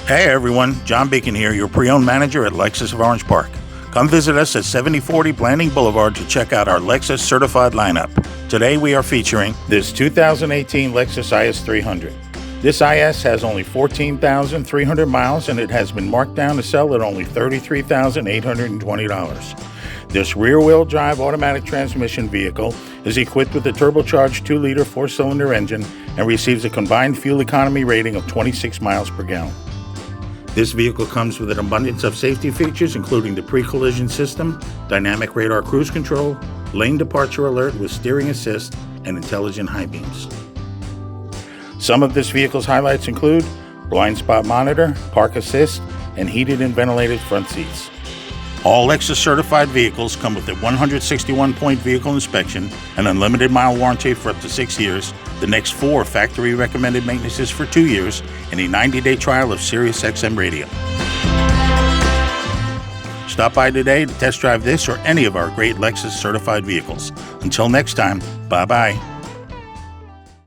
Hey everyone, John Beacon here, your pre-owned manager at Lexus of Orange Park. Come visit us at 7040 Blanding Boulevard to check out our Lexus Certified lineup. Today we are featuring this 2018 Lexus IS300. This IS has only 14,300 miles and it has been marked down to sell at only $33,820. This rear-wheel drive automatic transmission vehicle is equipped with a turbocharged 2-liter 4-cylinder engine and receives a combined fuel economy rating of 26 miles per gallon. This vehicle comes with an abundance of safety features, including the pre-collision system, dynamic radar cruise control, lane departure alert with steering assist, and intelligent high beams. Some of this vehicle's highlights include blind spot monitor, park assist, and heated and ventilated front seats. All Lexus certified vehicles come with a 161-point vehicle inspection, an unlimited mile warranty for up to 6 years, the next 4 factory recommended maintenances for 2 years, and a 90-day trial of Sirius XM radio. Stop by today to test drive this or any of our great Lexus certified vehicles. Until next time, bye-bye.